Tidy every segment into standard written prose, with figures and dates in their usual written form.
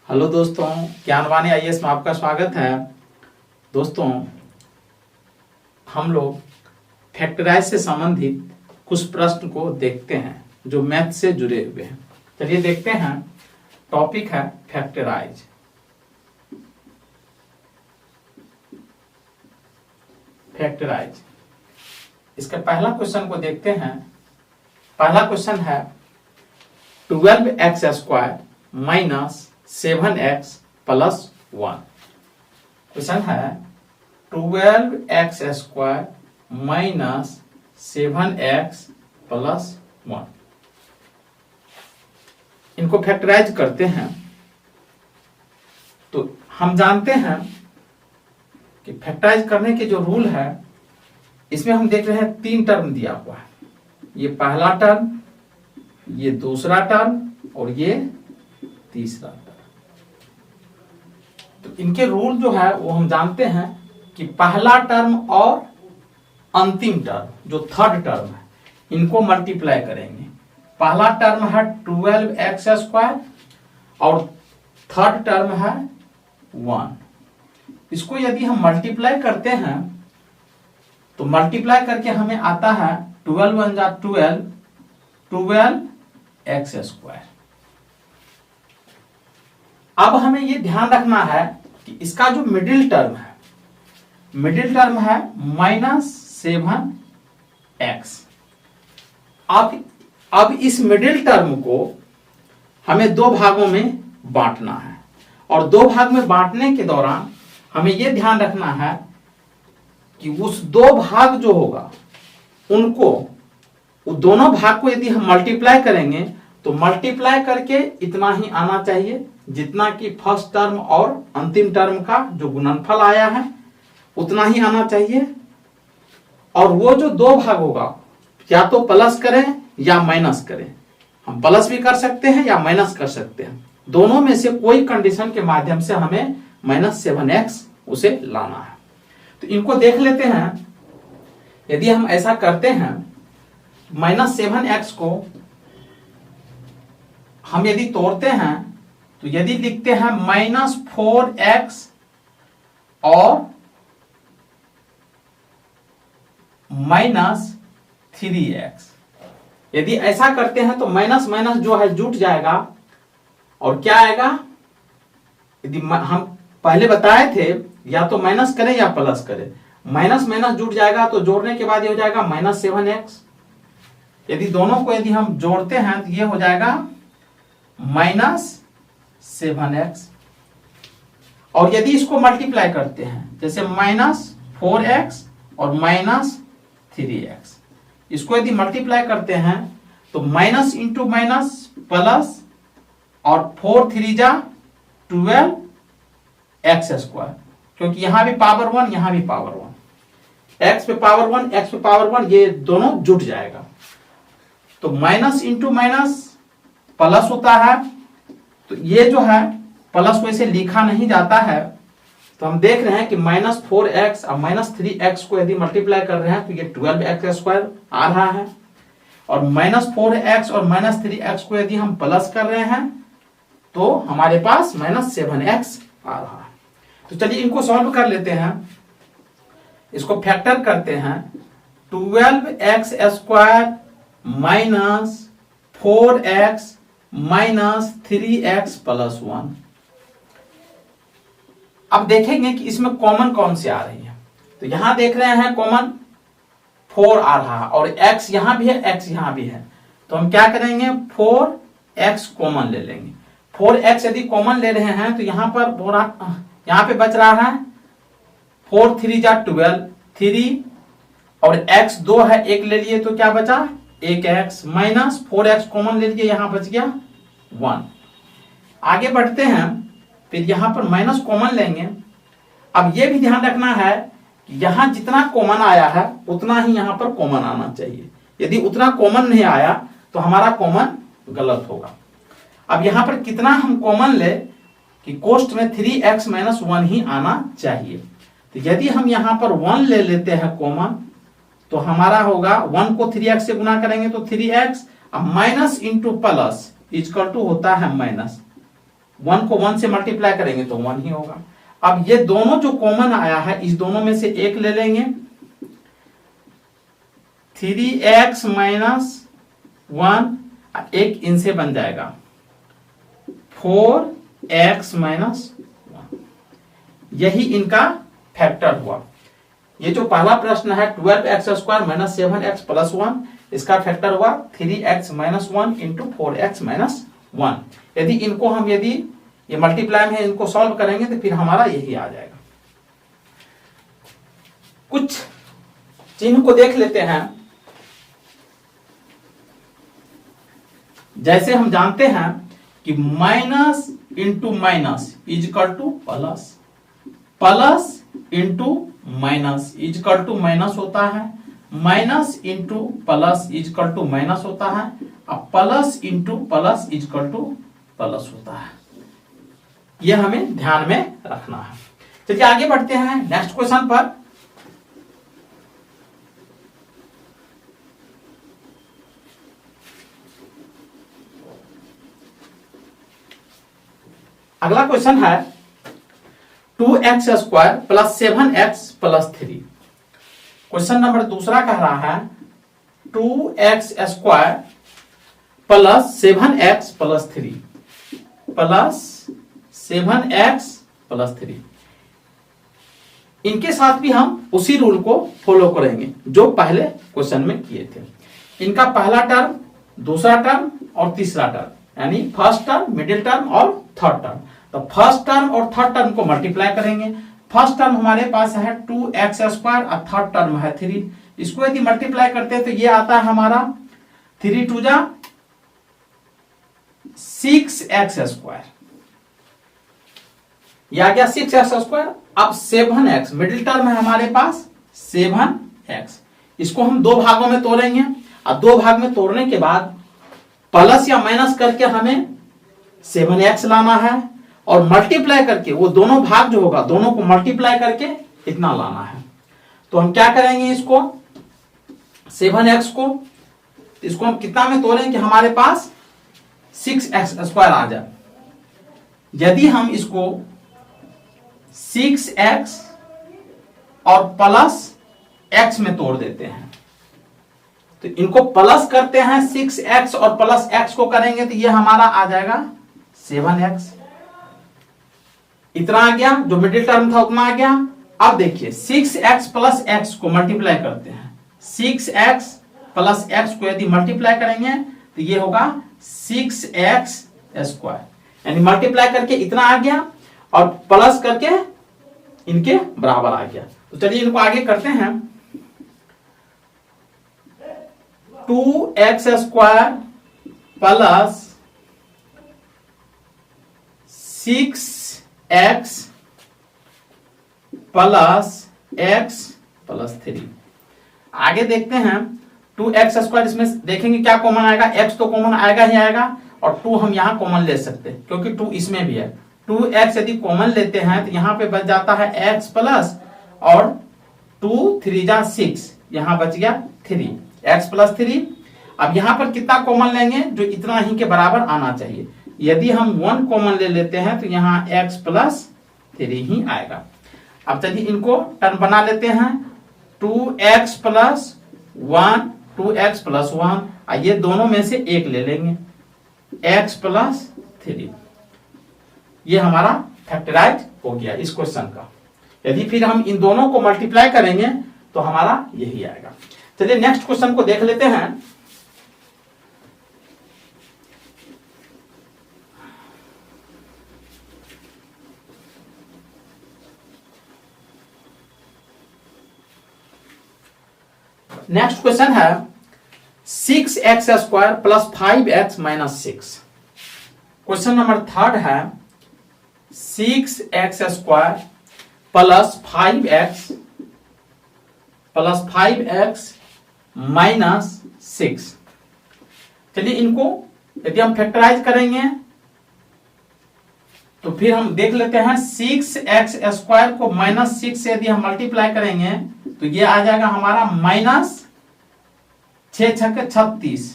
Hello दोस्तों, Gyanvani IAS में आपका स्वागत है। दोस्तों, हम लोग फैक्टराइज से संबंधित कुछ प्रश्न को देखते हैं जो मैथ से जुड़े हुए हैं। चलिए देखते हैं। टॉपिक है फैक्टराइज। फैक्टराइज इसका पहला क्वेश्चन को देखते हैं। पहला क्वेश्चन है 12x² minus 7x plus 1। Question है 12x² माइनस 7x प्लस 1। इनको फैक्टराइज करते हैं तो हम जानते हैं कि फैक्टराइज करने के जो रूल है, इसमें हम देख रहे हैं 3 टर्म दिया हुआ है। ये पहला टर्म, ये दूसरा टर्म और ये तीसरा टर्म। तो इनके रूल जो है वो हम जानते हैं कि पहला टर्म और अंतिम टर्म जो थर्ड टर्म है, इनको मल्टीप्लाई करेंगे। पहला टर्म है 12x² और थर्ड टर्म है 1। इसको यदि हम मल्टीप्लाई करते हैं तो मल्टीप्लाई करके हमें आता है 12 1 जा 12, 12x²। अब हमें ये ध्यान रखना है कि इसका जो मिडिल टर्म है, -7x। अब इस मिडिल टर्म को हमें 2 भागों में बांटना है और 2 भाग में बांटने के दौरान हमें यह ध्यान रखना है कि उस 2 भाग जो होगा उनको, वो दोनों भाग को यदि हम मल्टीप्लाई करेंगे तो मल्टीप्लाई करके इतना ही आना चाहिए जितना कि फर्स्ट टर्म और अंतिम टर्म का जो गुणनफल आया है उतना ही आना चाहिए। और वो जो 2 भाग होगा या तो प्लस करें या माइनस करें। हम प्लस भी कर सकते हैं या माइनस कर सकते हैं। दोनों में से कोई कंडीशन के माध्यम से हमें -7x उसे लाना है। तो इनको देख लेते हैं। यदि हम ऐसा करते हैं, -7x को हम यदि तोड़ते हैं तो यदि लिखते हैं -4x और -3x। यदि ऐसा करते हैं तो माइनस माइनस जो है जुट जाएगा और क्या आएगा। यदि हम पहले बताए थे या तो माइनस करें या प्लस करें, माइनस माइनस जुट जाएगा तो जोड़ने के बाद ये हो जाएगा -7x। यदि दोनों को यदि हम जोड़ते हैं तो ये हो जाएगा -7x। और यदि इसको मल्टीप्लाई करते हैं, जैसे -4x और -3x, इसको यदि मल्टीप्लाई करते हैं तो माइनस इंटू माइनस प्लस और 4 3 जा 12x², क्योंकि यहां भी पावर 1 यहां भी पावर 1, x पे पावर 1 x पे पावर 1, ये दोनों जुट जाएगा। तो माइनस इंटू माइनस प्लस होता है। तो ये जो है प्लस को इसे लिखा नहीं जाता है। तो हम देख रहे हैं कि -4x और -3x को यदि मल्टीप्लाई कर रहे हैं तो ये 12x² आ रहा है। और -4x और -3x को यदि हम प्लस कर रहे हैं तो हमारे पास -7x आ रहा है। तो चलिए इनको सॉल्व कर लेते हैं। इसको फैक्टर करते हैं। 12x² minus 4x minus 3x plus 1। अब देखेंगे कि इसमें कॉमन कौन सी आ रही है। तो यहां देख रहे हैं कॉमन 4 आ रहा है और x यहां भी है, x यहां भी है। तो हम क्या करेंगे, 4x कॉमन ले लेंगे। 4x यदि कॉमन ले रहे हैं तो यहां पे बच रहा है 4 3 जा 12, 3 और x 2 है, 1 ले लिए तो क्या बचा 1x माइनस 4x कॉमन ले लिए, यहां बच गया 1। आगे बढ़ते हैं, फिर यहां पर माइनस कॉमन लेंगे। अब यह भी ध्यान रखना है कि यहां जितना कॉमन आया है उतना ही यहां पर कॉमन आना चाहिए। यदि उतना कॉमन नहीं आया तो हमारा कॉमन गलत होगा। अब यहां पर कितना हम कॉमन ले कि कोष्ठ में 3x माइनस 1 ही आना चाहिए। तो यदि हम यहां पर 1 ले लेते हैं कॉमन तो हमारा होगा 1 को 3x से गुना करेंगे तो 3x, अब minus into plus equal to होता है माइनस। 1 को 1 से मल्टीप्लाई करेंगे तो 1 ही होगा। अब ये दोनों जो कॉमन आया है, इस दोनों में से एक ले लेंगे, 3x माइनस 1, एक इनसे बन जाएगा 4x माइनस 1। यही इनका फैक्टर हुआ। ये जो पहला प्रश्न है 12x square minus 7x plus 1, इसका फैक्टर हुआ 3x minus 1 into 4x minus 1। यदि इनको हम यदि ये मल्टीप्लाई में इनको सॉल्व करेंगे तो फिर हमारा यही आ जाएगा। कुछ चिन्ह को देख लेते हैं। जैसे हम जानते हैं कि minus into minus is equal to plus, plus into minus is equal to minus होता है, minus into plus is equal to minus होता है, अब plus into plus is equal to plus होता है। यह हमें ध्यान में रखना है। चलिए आगे बढ़ते हैं नेक्स्ट क्वेश्चन पर। अगला क्वेश्चन है 2x square plus 7x plus 3। Question number दूसरा कह रहा है 2x square plus 7x plus 3 plus 7x plus 3। इनके साथ भी हम उसी रूल को फॉलो करेंगे जो पहले क्वेश्चन में किए थे। इनका पहला टर्म, दूसरा टर्म और तीसरा टर्म, यानी फर्स्ट टर्म, मिडिल टर्म और थर्ड टर्म। तो फर्स्ट टर्म और थर्ड टर्म को मल्टीप्लाई करेंगे। फर्स्ट टर्म हमारे पास है 2x स्क्वायर और थर्ड टर्म है 3। इसको यदि मल्टीप्लाई करते हैं तो ये आता है हमारा 3 2 जा 6x स्क्वायर, ये आ गया 6x स्क्वायर। अब 7x मिडिल टर्म है हमारे पास 7x, इसको हम दो भागों में तोड़ेंगे और दो भाग में तोड़ने के बाद प्लस या माइनस करके हमें 7x लाना है और मल्टीप्लाई करके वो दोनों भाग जो होगा दोनों को मल्टीप्लाई करके इतना लाना है। तो हम क्या करेंगे, इसको 7x को, इसको हम कितना में तोड़ेंगे कि हमारे पास 6x स्क्वायर आ जाए। यदि हम इसको 6x और प्लस x में तोड़ देते हैं तो इनको प्लस करते हैं, 6x और प्लस x को करेंगे तो ये हमारा आ जाएगा 7x। इतना आ गया, जो मिडिल टर्म था उतना आ गया। अब देखिए 6x प्लस x को मल्टीप्लाई करते हैं, 6x प्लस x को यदि मल्टीप्लाई करेंगे तो ये होगा 6x स्क्वायर, यानी मल्टीप्लाई करके इतना आ गया और प्लस करके इनके बराबर आ गया। तो चलिए इनको आगे करते हैं। 2x square plus 6x plus x plus 3। आगे देखते हैं 2x स्क्वायर, इसमें देखेंगे क्या कॉमन आएगा, x तो कॉमन आएगा ही आएगा और 2 हम यहां कॉमन ले सकते हैं क्योंकि 2 इसमें भी है। 2x यदि कॉमन लेते हैं तो यहां पे बच जाता है x प्लस और 2 3 जा 6, यहां बच गया 3, x प्लस 3। अब यहां पर कितना कॉमन लेंगे, जो इतना ही के बराबर आना चाहिए। यदि हम 1 कॉमन ले लेते हैं तो यहां x प्लस 3 ही आएगा। अब चलिए इनको टर्म बना लेते हैं, 2x प्लस 1, 2x प्लस 1, ये दोनों में से एक ले लेंगे, x प्लस 3। ये हमारा फैक्टराइज हो गया इस क्वेश्चन का। यदि फिर हम इन दोनों को मल्टीप्लाई करेंगे तो हमारा यही आएगा। चलिए नेक्स्ट क्वेश्चन को देख लेते हैं। नेक्स्ट क्वेश्चन है 6x square plus 5x minus 6। Question number third है 6x square plus 5x minus 6। चलिए इनको यदि हम फैक्टराइज करेंगे तो फिर हम देख लेते हैं 6x स्क्वायर को माइनस 6 से यदि हम मल्टीप्लाई करेंगे तो ये आ जाएगा हमारा माइनस 6 छक्के 36,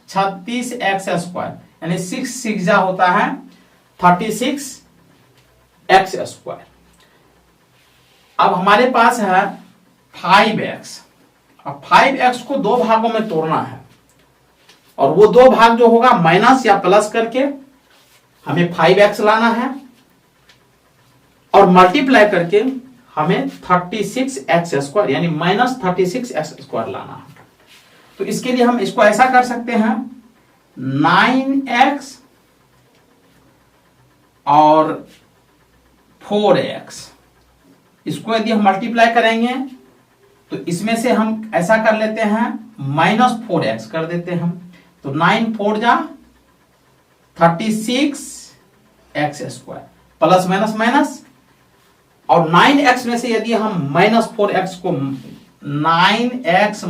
36x स्क्वायर, यानी 6 6 जा होता है 36x²। अब हमारे पास है 5x। अब 5x को दो भागों में तोड़ना है और वो दो भाग जो होगा माइनस या प्लस करके हमें 5x लाना है और मल्टीप्लाई करके हमें 36x² यानी -36x² लाना है। तो इसके लिए हम इसको ऐसा कर सकते हैं 9x और 4x, इसको यदि हम मल्टीप्लाई करेंगे तो इसमें से हम ऐसा कर लेते हैं -4x कर देते हैं हम। तो 9 4 जा 36x² प्लस माइनस माइनस, और 9x में से यदि हम -4x को 9x -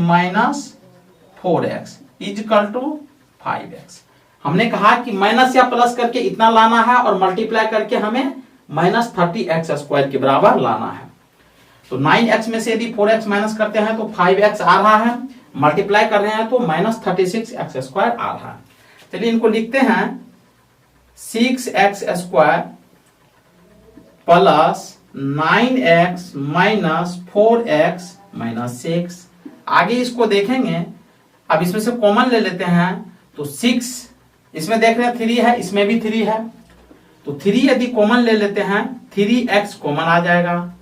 4x equal to 5x। हमने कहा कि माइनस या प्लस करके इतना लाना है और मल्टीप्लाई करके हमें -30x² के बराबर लाना है। तो 9x में से यदि 4x माइनस करते हैं तो 5x आ रहा है, मल्टीप्लाई कर रहे हैं तो -36x² आ रहा है। चलिए इनको लिखते हैं 6x² प्लस 9x - 4x - 6। आगे इसको देखेंगे, अब इसमें से कॉमन ले लेते हैं तो 6, इसमें देख रहे हैं 3 है, इसमें भी 3 है, तो 3 यदि कॉमन ले लेते हैं 3x कॉमन आ जाएगा।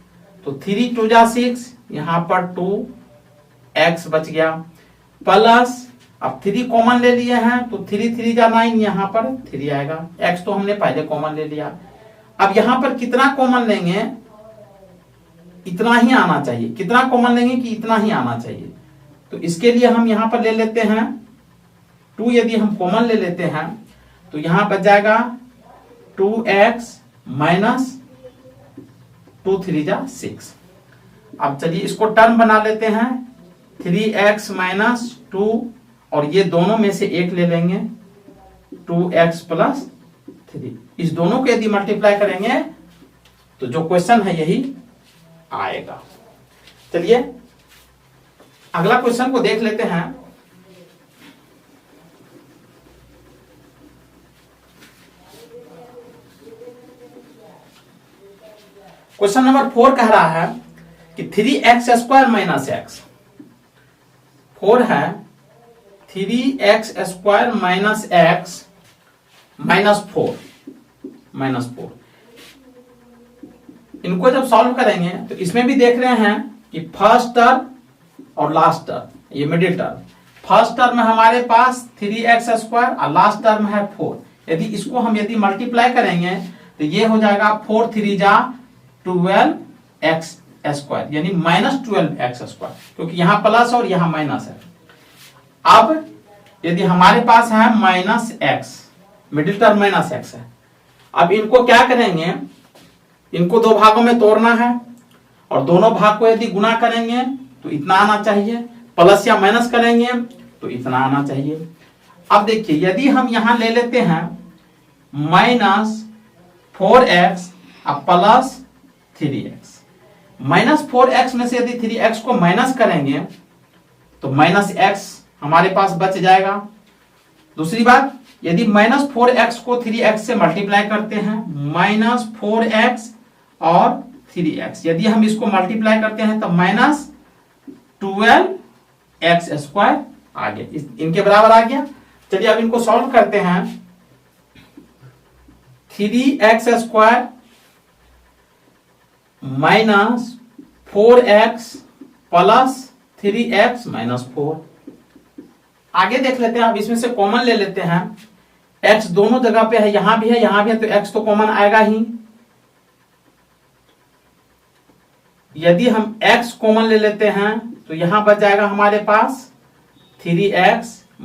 तो 3 2 जा 6, यहां पर 2x बच गया, प्लस अब 3 कॉमन ले लिए हैं तो 3 3 जा 9, यहां पर 3 आएगा, x तो हमने पहले कॉमन ले लिया। अब यहां पर कितना कॉमन लेंगे, इतना ही आना चाहिए। कितना कॉमन लेंगे कि इतना ही आना चाहिए, तो इसके लिए हम यहां पर ले लेते हैं 2 यदि हम कॉमन ले लेते हैं तो यहां बच जाएगा 2x माइनस 2 3 जा 6। अब चलिए इसको टर्म बना लेते हैं 3x - 2, और ये दोनों में से एक ले लेंगे 2x + 3। इस दोनों को यदि मल्टीप्लाई करेंगे तो जो क्वेश्चन है यही आएगा। चलिए अगला क्वेश्चन को देख लेते हैं। क्वेश्चन नंबर 4 कह रहा है कि 3x² - x। 4 है 3x² - x -4। इनको जब सॉल्व करेंगे तो इसमें भी देख रहे हैं कि फर्स्ट टर्म और लास्ट टर्म, ये मिडिल टर्म। फर्स्ट टर्म में हमारे पास 3x² और लास्ट टर्म है 4। यदि इसको हम यदि मल्टीप्लाई करेंगे तो ये हो जाएगा 4 3 जा 12x² यानी -12x², क्योंकि यहां प्लस और यहां माइनस है। अब यदि हमारे पास है -x, मिडिल टर्म -x है, अब इनको क्या करेंगे, इनको दो भागों में तोड़ना है और दोनों भाग को यदि गुना करेंगे तो इतना आना चाहिए, प्लस या माइनस करेंगे तो इतना आना चाहिए। अब देखिए यदि हम यहां ले लेते हैं -4x अब प्लस 3x, -4x में से यदि 3x को माइनस करेंगे तो -x हमारे पास बच जाएगा। दूसरी बात, यदि -4x को 3x से मल्टीप्लाई करते हैं, -4x और 3x, यदि हम इसको मल्टीप्लाई करते हैं तो -12x² आ गया, इनके बराबर आ गया। चलिए अब इनको सॉल्व करते हैं। 3x² -4x plus 3x - 4। आगे देख लेते हैं, अब इसमें से कॉमन ले लेते हैं। x दोनों जगह पे है, यहां भी है यहां भी है, तो x तो कॉमन आएगा ही। यदि हम x कॉमन ले लेते हैं तो यहां बच जाएगा हमारे पास 3x -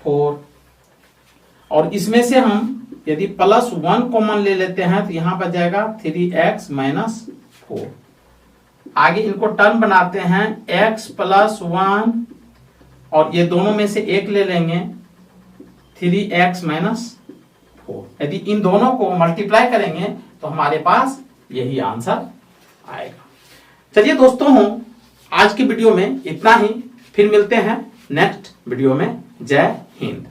4, और इसमें से हम यदि +1 कॉमन ले लेते हैं तो यहां बच जाएगा 3x - 4। आगे इनको टर्म बनाते हैं x + 1, और ये दोनों में से एक ले लेंगे 3x - 4। यदि इन दोनों को मल्टीप्लाई करेंगे तो हमारे पास यही आंसर आएगा। चलिए दोस्तों, आज की वीडियो में इतना ही, फिर मिलते हैं नेक्स्ट वीडियो में। जय हिंद।